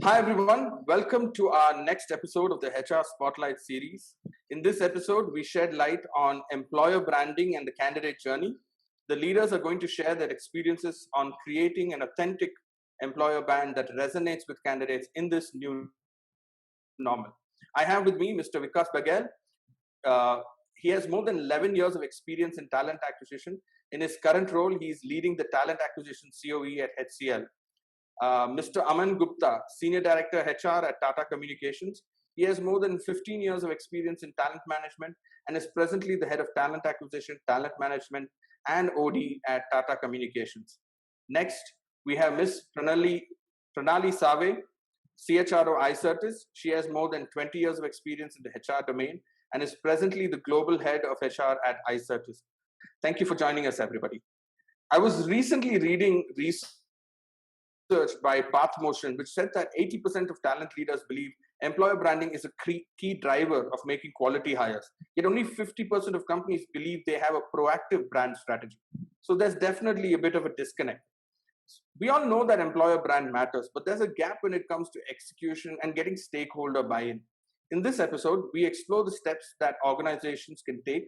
Hi, everyone. Welcome to our next episode of the HR Spotlight series. In this episode, we shed light on employer branding and the candidate journey. The leaders are going to share their experiences on creating an authentic employer brand that resonates with candidates in this new normal. I have with me Mr. Vikas Baghel. Uh, he has more than 11 years of experience in talent acquisition. In his current role, he is leading the talent acquisition COE at HCL. Mr. Aman Gupta, Senior Director HR at Tata Communications. He has more than 15 years of experience in talent management and is presently the head of talent acquisition, talent management, and OD at Tata Communications. Next, we have Ms. Pranali Save, CHRO iCertis. She has more than 20 years of experience in the HR domain and is presently the global head of HR at iCertis. Thank you for joining us, everybody. I was recently reading research by PathMotion, which said that 80% of talent leaders believe employer branding is a key driver of making quality hires. Yet only 50% of companies believe they have a proactive brand strategy. So there's definitely a bit of a disconnect. We all know that employer brand matters, but there's a gap when it comes to execution and getting stakeholder buy-in. In this episode, we explore the steps that organizations can take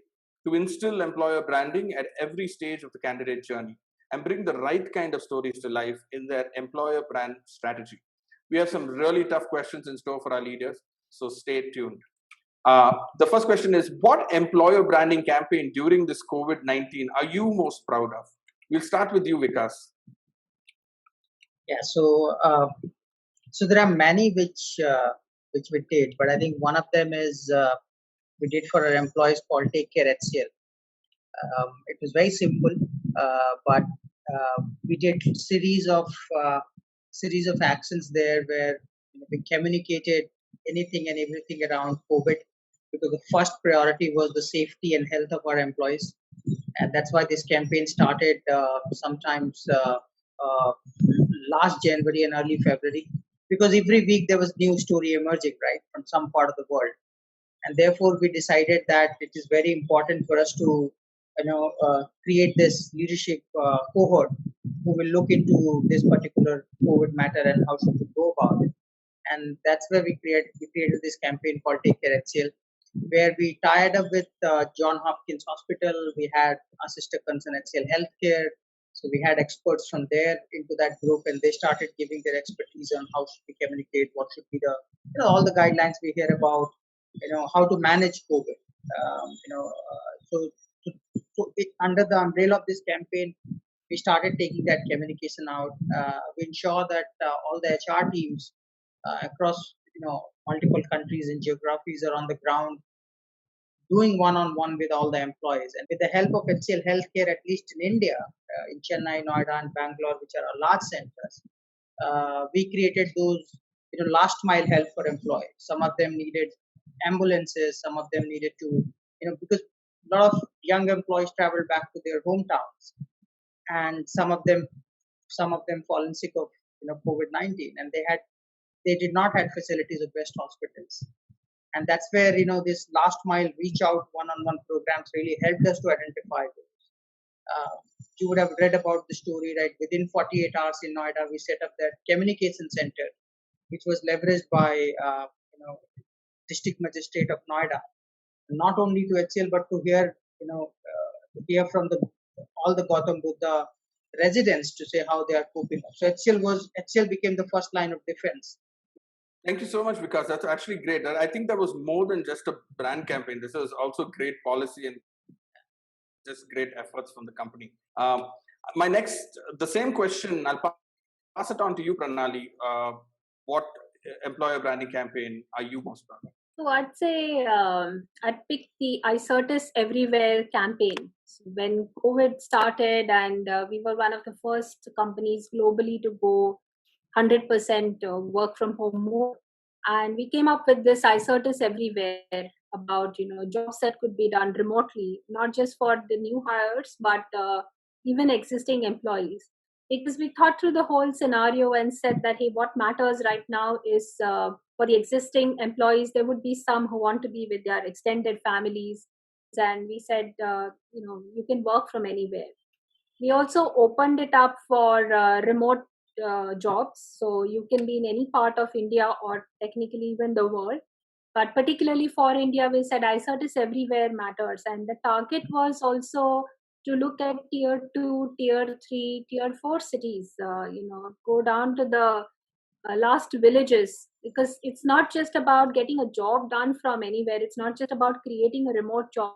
to instill employer branding at every stage of the candidate journey and bring the right kind of stories to life in their employer brand strategy. We have some really tough questions in store for our leaders, so stay tuned. The first question is, what employer branding campaign during this COVID-19 are you most proud of? We'll start with you, Vikas. Yeah, so there are many which we did, but I think one of them is we did for our employees called Take Care HCL. It was very simple, but we did series of actions there where we communicated anything and everything around COVID, because the first priority was the safety and health of our employees, and that's why this campaign started sometimes last January and early February, because every week there was new story emerging, right, from some part of the world, and therefore we decided that it is very important for us to create this leadership cohort who will look into this particular COVID matter and how should we go about it. And that's where we created this campaign called Take Care HCL, where we tied up with John Hopkins Hospital. We had our sister concern HCL Healthcare. So we had experts from there into that group, and they started giving their expertise on how should we communicate, what should be the all the guidelines we hear about, how to manage COVID. Under the umbrella of this campaign, we started taking that communication out. We ensure that all the HR teams across multiple countries and geographies are on the ground doing one-on-one with all the employees, and with the help of HCL Healthcare, at least in India, in Chennai, Noida, and Bangalore, which are our large centers, we created those last mile help for employees. Some of them needed ambulances, some of them needed to because a lot of young employees travel back to their hometowns, and some of them fallen sick of COVID-19, and they did not have facilities of best hospitals. And that's where this last mile reach out one-on-one programs really helped us to identify those. You would have read about the story, right? Within 48 hours in Noida, we set up that communication center, which was leveraged by district magistrate of Noida, not only to HCL but to hear from all the Gautam Buddha residents to say how they are coping up. So HCL became the first line of defense. Thank you so much, Vikas. That's actually great. I think that was more than just a brand campaign. This was also great policy and just great efforts from the company. The same question, I'll pass it on to you, Pranali. What employer branding campaign are you most proud of? So I'd say I'd pick the iCertis Everywhere campaign. So when COVID started, and we were one of the first companies globally to go 100% work from home mode, and we came up with this iCertis Everywhere about jobs that could be done remotely, not just for the new hires but even existing employees. Because we thought through the whole scenario and said that, hey, what matters right now is for the existing employees, there would be some who want to be with their extended families, and we said you can work from anywhere. We also opened it up for remote jobs. So you can be in any part of India or technically even the world. But particularly for India, we said iCertis everywhere matters. And the target was also to look at tier 2, tier 3, tier 4 cities, go down to the last villages, because it's not just about getting a job done from anywhere. It's not just about creating a remote job,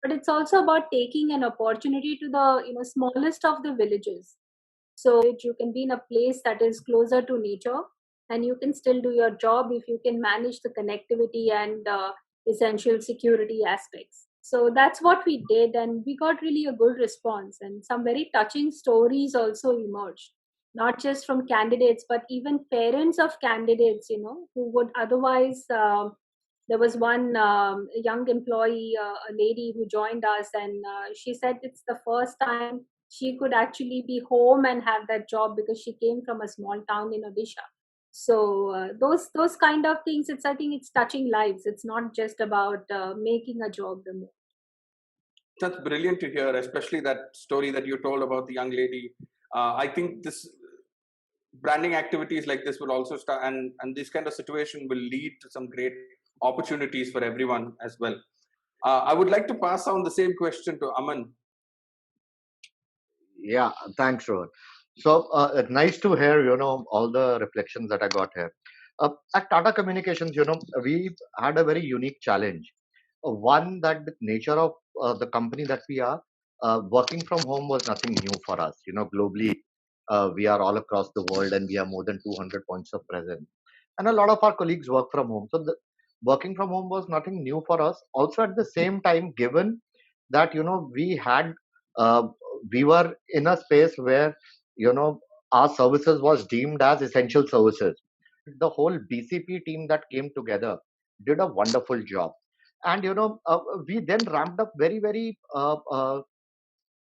but it's also about taking an opportunity to the smallest of the villages. So you can be in a place that is closer to nature, and you can still do your job if you can manage the connectivity and essential security aspects. So that's what we did, and we got really a good response, and some very touching stories also emerged, not just from candidates but even parents of candidates, who would otherwise there was one young employee, a lady who joined us, and she said it's the first time she could actually be home and have that job because she came from a small town in Odisha. So those kind of things, I think it's touching lives. It's not just about making a job remote. That's brilliant to hear, especially that story that you told about the young lady. I think this branding activities like this will also start, and this kind of situation will lead to some great opportunities for everyone as well. I would like to pass on the same question to Aman. Yeah, thanks, Rohan. So nice to hear, all the reflections that I got here. At Tata Communications, we had a very unique challenge. One, that the nature of the company that we are, working from home was nothing new for us. Globally, we are all across the world and we have more than 200 points of presence. And a lot of our colleagues work from home. So the working from home was nothing new for us. Also, at the same time, given that, uh, we were in a space where, our services was deemed as essential services. The whole BCP team that came together did a wonderful job. And, we then ramped up very, very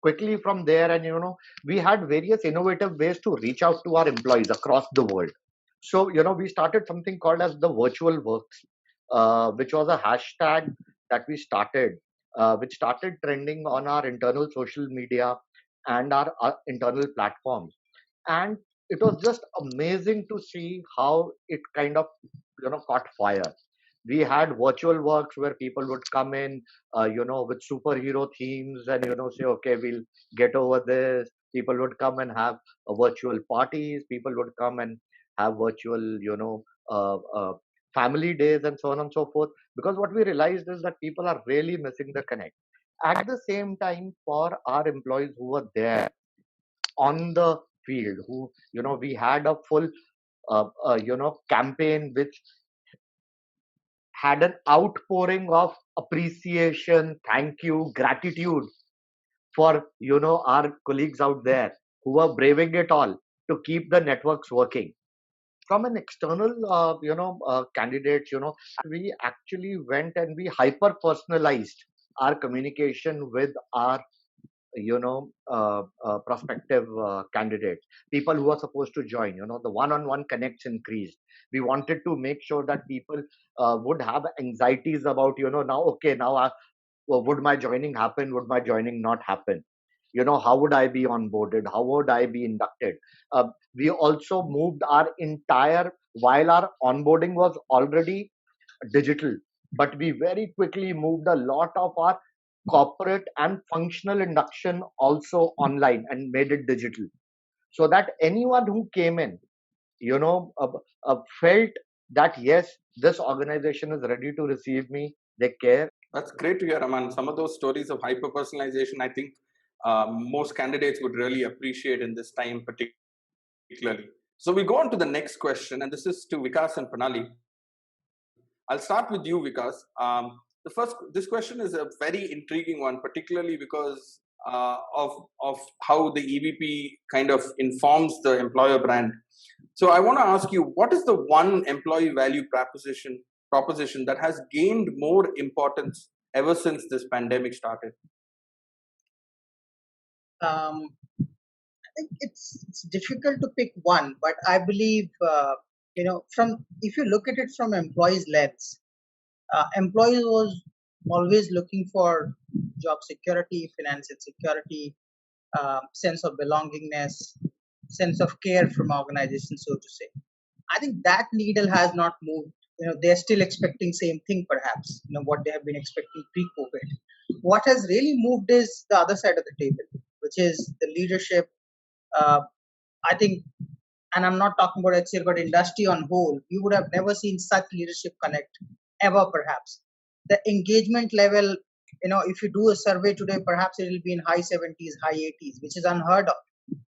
quickly from there. And, we had various innovative ways to reach out to our employees across the world. So, we started something called as the virtual works, which was a hashtag that we started, which started trending on our internal social media and our internal platforms. And it was just amazing to see how it kind of, caught fire. We had virtual works where people would come in, with superhero themes and, say, okay, we'll get over this. People would come and have virtual parties. People would come and have virtual, family days and so on and so forth. Because what we realized is that people are really missing the connect. At the same time, for our employees who were there on the field, who, we had a full, campaign which had an outpouring of appreciation, thank you, gratitude for, our colleagues out there who are braving it all to keep the networks working. From an external, candidates, we actually went and we hyper personalized our communication with our, prospective candidates, people who are supposed to join. The one-on-one connects increased. We wanted to make sure that people would have anxieties about, now, okay, now would my joining happen? Would my joining not happen? How would I be onboarded? How would I be inducted? We also moved our entire, while our onboarding was already digital, but we very quickly moved a lot of our corporate and functional induction also online and made it digital, so that anyone who came in, felt that yes, this organization is ready to receive me. They care. That's great to hear, Aman. Some of those stories of hyper personalization, I think most candidates would really appreciate in this time, particularly. So we go on to the next question, and this is to Vikas and Pranali. I'll start with you, Vikas. This question is a very intriguing one, particularly because of how the EVP kind of informs the employer brand. So I want to ask you, what is the one employee value proposition that has gained more importance ever since this pandemic started? I think it's difficult to pick one, but I believe from if you look at it from employees' lens, employees was always looking for job security, financial security, sense of belongingness. sense of care from organizations, so to say. I think that needle has not moved. They're still expecting same thing, perhaps. What they have been expecting pre-COVID. What has really moved is the other side of the table, which is the leadership. Uh, I think, and I'm not talking about HCL, but industry on whole. You would have never seen such leadership connect ever, perhaps. The engagement level, if you do a survey today, perhaps it will be in high 70s, high 80s, which is unheard of.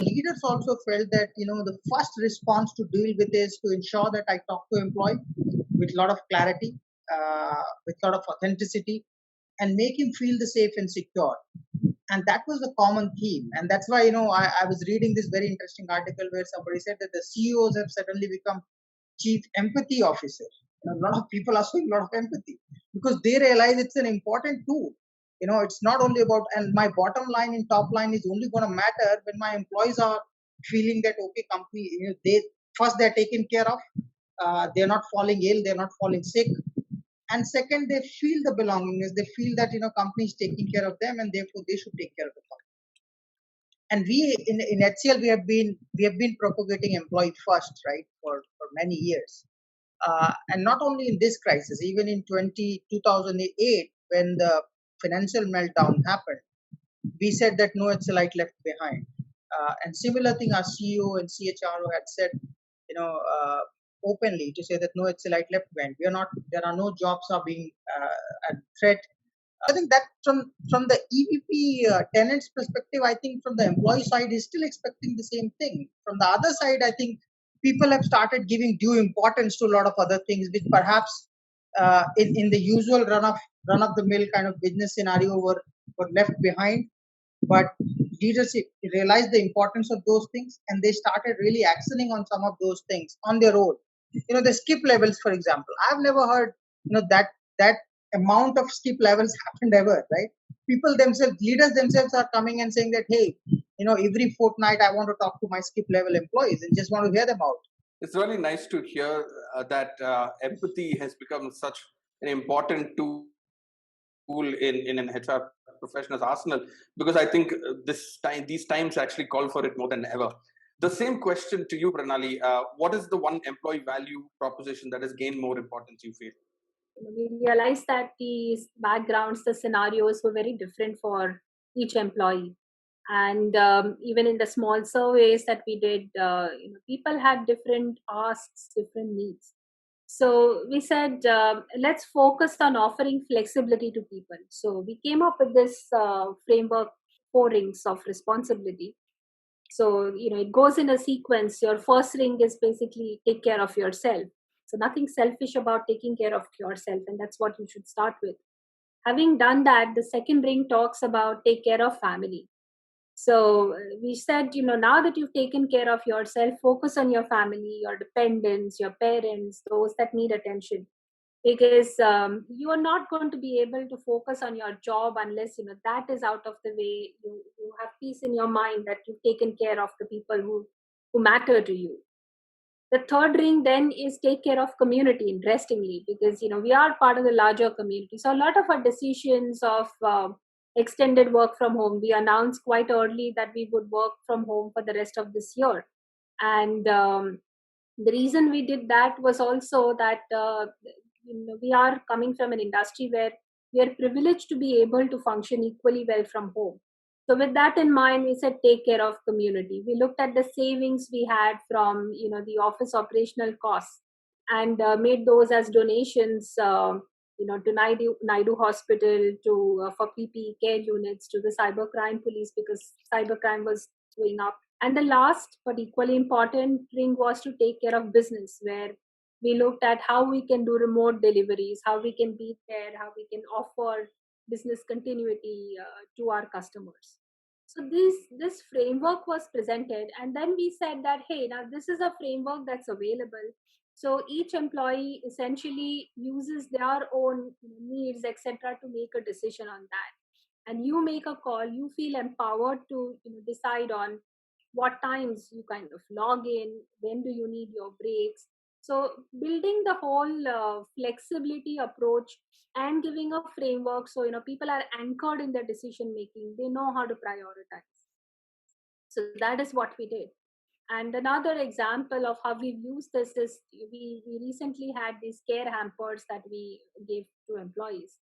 Leaders also felt that the first response to deal with is to ensure that I talk to employee with a lot of clarity, with a lot of authenticity, and make him feel the safe and secure. And that was the common theme, and that's why I was reading this very interesting article where somebody said that the CEOs have suddenly become chief empathy officers. A lot of people are showing a lot of empathy because they realize it's an important tool. It's not only about, and my bottom line and top line is only going to matter when my employees are feeling that okay, company, they're taken care of, they're not falling ill, they're not falling sick, and second, they feel the belongingness, they feel that company is taking care of them, and therefore they should take care of the company. And we in HCL we have been propagating employee first, right, for many years. And not only in this crisis, even in 2008, when the financial meltdown happened, we said that no HCLite left behind. And similar thing, our CEO and CHRO had said, openly, to say that no HCLite left behind. There are no jobs are being at threat. I think that from the EVP tenants perspective, I think from the employee side is still expecting the same thing. From the other side, I think people have started giving due importance to a lot of other things, which perhaps in the usual run of the mill kind of business scenario were left behind. But leadership realized the importance of those things, and they started really actioning on some of those things on their own. The skip levels, for example, I've never heard that amount of skip levels happened ever, right? People themselves, leaders themselves are coming and saying that, hey, every fortnight I want to talk to my skip level employees and just want to hear them out. It's really nice to hear that empathy has become such an important tool in an HR professional's arsenal, because I think these times actually call for it more than ever. The same question to you, Pranali. What is the one employee value proposition that has gained more importance, you feel? We realized that these backgrounds, the scenarios were very different for each employee. And even in the small surveys that we did, people had different asks, different needs. So we said, let's focus on offering flexibility to people. So we came up with this framework, 4 rings of responsibility. So, it goes in a sequence. Your first ring is basically take care of yourself. So nothing selfish about taking care of yourself. And that's what you should start with. Having done that, the second ring talks about take care of family. So we said, now that you've taken care of yourself, focus on your family, your dependents, your parents, those that need attention. Because you are not going to be able to focus on your job unless that is out of the way. You have peace in your mind that you've taken care of the people who matter to you. The third ring then is take care of community, interestingly, because we are part of the larger community. So a lot of our decisions of extended work from home, we announced quite early that we would work from home for the rest of this year. And the reason we did that was also that we are coming from an industry where we are privileged to be able to function equally well from home. So with that in mind, we said take care of community. We looked at the savings we had from the office operational costs and made those as donations to Naidu Hospital, to for PPE care units, to the cybercrime police, because cybercrime was going up. And the last but equally important ring was to take care of business, where we looked at how we can do remote deliveries, how we can be there, how we can offer business continuity to our customers. So this framework was presented, and then we said that, hey, now this is a framework that's available. So each employee essentially uses their own needs, etc., to make a decision on that. And you make a call. You feel empowered to decide on what times you kind of log in, when do you need your breaks. So building the whole flexibility approach and giving a framework, so people are anchored in their decision making, they know how to prioritize. So that is what we did. And another example of how we've used this is we recently had these care hampers that we gave to employees.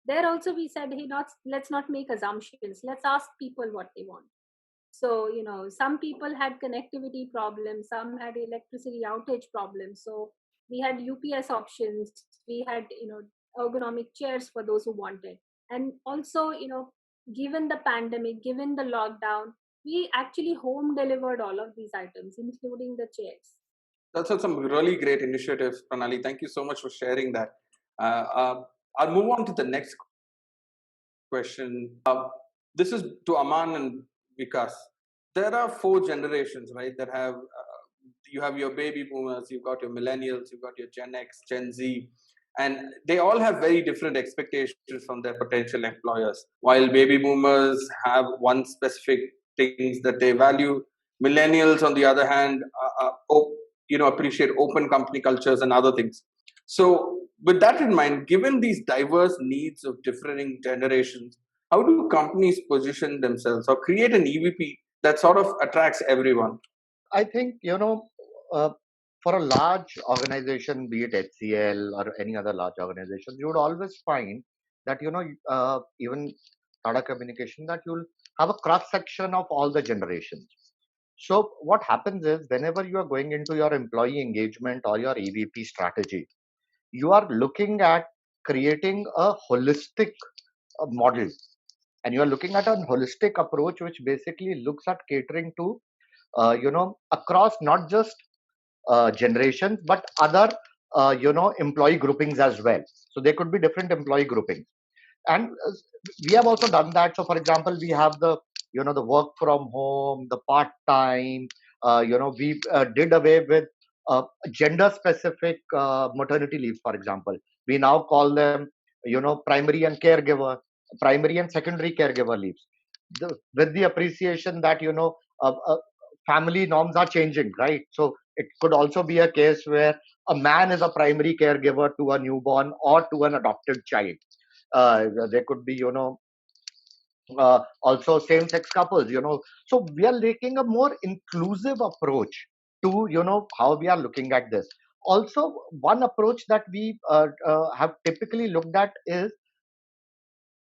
There also we said, hey, let's not make assumptions. Let's ask people what they want. So, some people had connectivity problems, some had electricity outage problems. So we had UPS options, we had, ergonomic chairs for those who wanted. And also, given the pandemic, given the lockdown, we actually home delivered all of these items, including the chairs. That's some really great initiatives, Pranali. Thank you so much for sharing that. I'll move on to the next question. This is to Aman and Vikas. There are 4 generations, right? That have you have your baby boomers, you've got your millennials, you've got your Gen X, Gen Z, and they all have very different expectations from their potential employers. While baby boomers have one specific things that they value, millennials, on the other hand, appreciate open company cultures and other things. So, with that in mind, given these diverse needs of differing generations, how do companies position themselves or create an EVP that sort of attracts everyone? I think, uh, for a large organization, be it HCL or any other large organization, you would always find that, even Tata Communication, that you'll have a cross section of all the generations. So what happens is, whenever you are going into your employee engagement or your EVP strategy, you are looking at creating a holistic model, and you are looking at a holistic approach which basically looks at catering to across not just generations but other employee groupings as well. So there could be different employee groupings, and we have also done that. So for example, we have the work from home, the part time, we did away with gender specific maternity leaves, for example. We now call them primary and caregiver, primary and secondary caregiver leaves, with the appreciation that family norms are changing, right? So it could also be a case where a man is a primary caregiver to a newborn or to an adopted child. There could be also same sex couples, so we are taking a more inclusive approach to how we are looking at this. Also, one approach that we have typically looked at is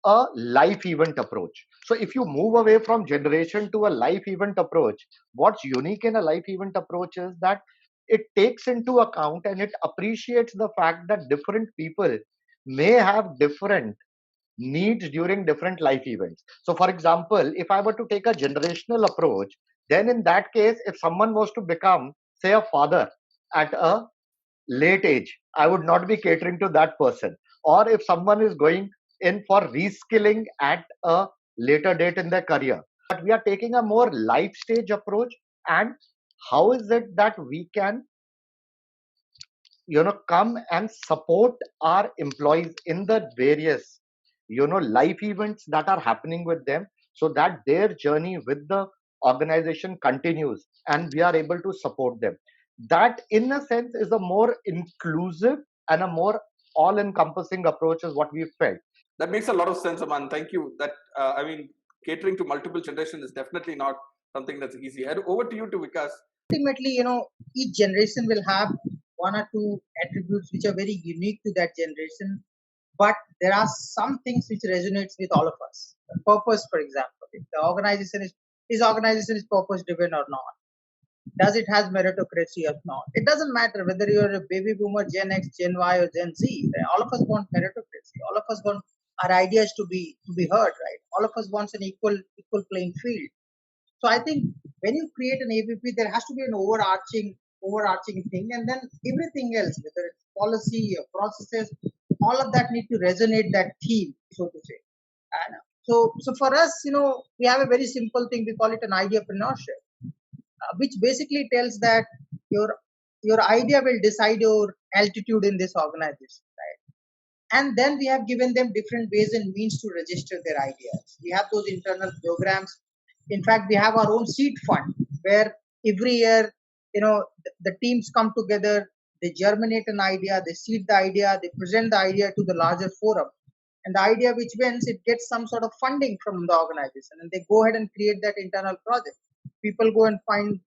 a life event approach. So if you move away from generation to a life event approach, what's unique in a life event approach is that it takes into account and it appreciates the fact that different people may have different needs during different life events. So for example, if I were to take a generational approach, then in that case, if someone was to become, say, a father at a late age, I would not be catering to that person. Or if someone is going in for reskilling at a later date in their career. But we are taking a more life stage approach. And how is it that we can come and support our employees in the various life events that are happening with them, so that their journey with the organization continues and we are able to support them. That in a sense is a more inclusive and a more all encompassing approach is what we felt. That makes a lot of sense, Aman. Thank you. That catering to multiple generations is definitely not something that's easy. And over to you, to Vikas. Ultimately, each generation will have one or two attributes which are very unique to that generation, but there are some things which resonates with all of us. The purpose, for example, if the organization is purpose driven or not, does it has meritocracy or not? It doesn't matter whether you're a baby boomer, Gen X, Gen Y, or Gen Z. All of us want meritocracy. All of us want our ideas to be heard, right? All of us wants an equal playing field. So I think when you create an AVP, there has to be an overarching thing, and then everything else, whether it's policy or processes, all of that need to resonate that theme, so to say. And so for us, we have a very simple thing. We call it an ideapreneurship, which basically tells that your idea will decide your altitude in this organization, right? And then we have given them different ways and means to register their ideas. We have those internal programs. In fact, we have our own seed fund where every year, the teams come together, they germinate an idea, they seed the idea, they present the idea to the larger forum. And the idea which wins, it gets some sort of funding from the organization, and they go ahead and create that internal project. People go and find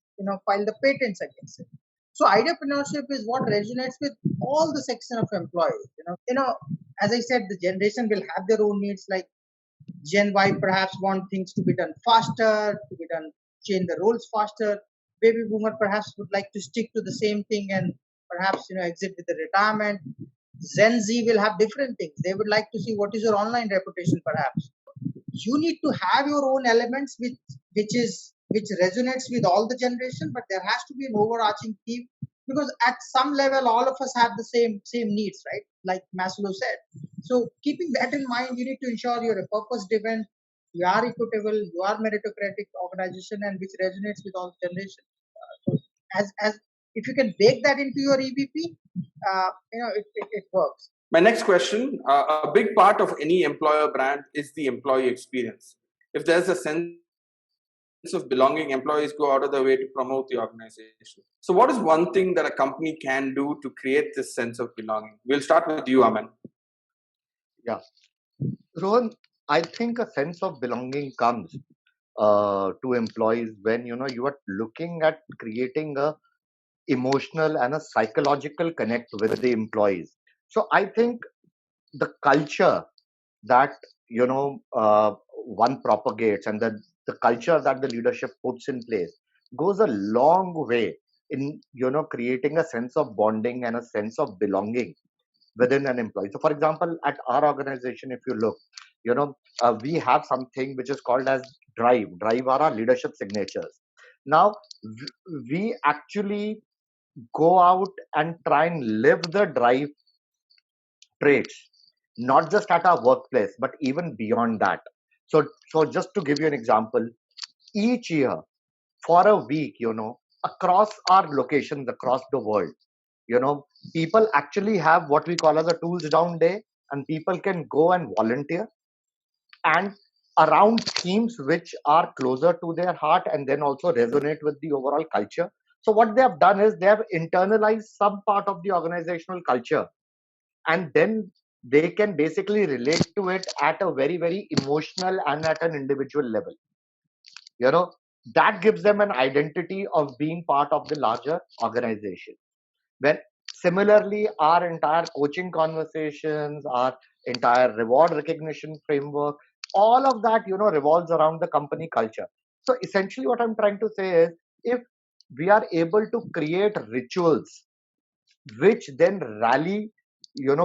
file the patents against it. So ideapreneurship is what resonates with all the section of employees. As I said, the generation will have their own needs. Like Gen Y perhaps want things to be done faster, to be done, change the roles faster. Baby Boomer perhaps would like to stick to the same thing and perhaps exit with the retirement. Gen Z will have different things. They would like to see what is your online reputation, perhaps. You need to have your own elements which resonates with all the generation, but there has to be an overarching theme, because at some level all of us have the same needs, right? Like Maslow said. So keeping that in mind, you need to ensure you're a purpose driven, you are equitable, you are meritocratic organization, and which resonates with all generation. So as if you can bake that into your EVP, it works. My next question, a big part of any employer brand is the employee experience. If there's a sense of belonging, employees go out of their way to promote the organization. So what is one thing that a company can do to create this sense of belonging? We'll start with you, Aman. Yeah. Rohan, I think a sense of belonging comes to employees when you are looking at creating a emotional and a psychological connect with the employees. So I think the culture that one propagates, and the culture that the leadership puts in place goes a long way in creating a sense of bonding and a sense of belonging within an employee. So for example, at our organization, if you look, we have something which is called as drive are our leadership signatures. Now we actually go out and try and live the drive traits, not just at our workplace, but even beyond that. So just to give you an example, each year for a week, across our locations across the world, people actually have what we call as a tools down day, and people can go and volunteer and around themes which are closer to their heart and then also resonate with the overall culture. So what they have done is they have internalized some part of the organizational culture, and then they can basically relate to it at a very, very emotional and at an individual level. That gives them an identity of being part of the larger organization. When similarly, our entire coaching conversations, our entire reward recognition framework, all of that, revolves around the company culture. So essentially what I'm trying to say is, if we are able to create rituals which then rally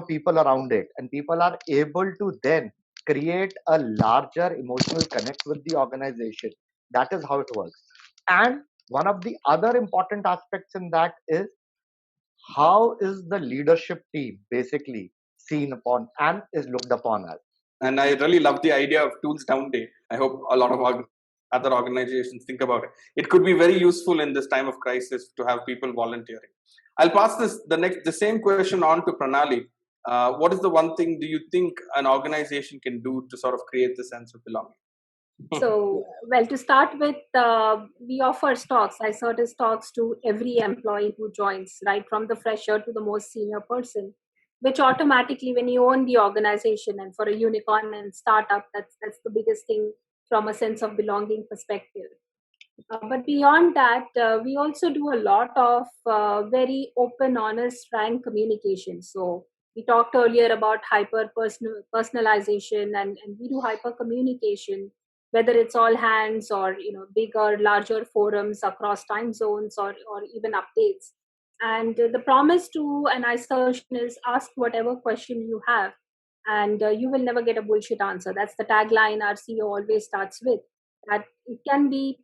people around it, and people are able to then create a larger emotional connect with the organization, that is how it works. And one of the other important aspects in that is, how is the leadership team basically seen upon and is looked upon as? And I really love the idea of tools down day. I hope a lot of other organizations think about it. It could be very useful in this time of crisis to have people volunteering. I'll pass the same question on to Pranali. What is the one thing do you think an organization can do to sort of create the sense of belonging? So, well, to start with, we offer stocks, iCertis stocks to every employee who joins, right from the fresher to the most senior person, which automatically, when you own the organization, and for a unicorn and startup, that's the biggest thing from a sense of belonging perspective. But beyond that, we also do a lot of very open, honest, frank communication. So we talked earlier about personalization, and we do hyper communication, whether it's all hands or bigger, larger forums across time zones, or even updates. And the promise to an iSearch is ask whatever question you have, and you will never get a bullshit answer. That's the tagline our CEO always starts with. That it can be,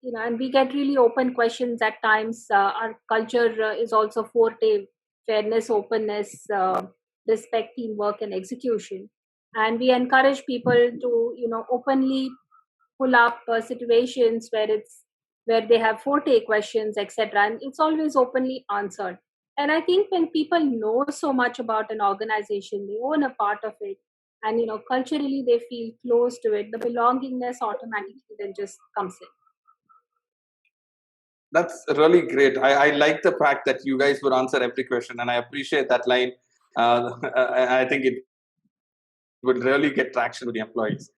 and we get really open questions at times. Our culture is also forte fairness, openness, respect, teamwork, and execution. And we encourage people to, openly pull up situations where they have forte questions, etc. And it's always openly answered. And I think when people know so much about an organization, they own a part of it, and culturally they feel close to it, the belongingness automatically then just comes in. That's really great. I like the fact that you guys would answer every question, and I appreciate that line. I think it would really get traction with the employees.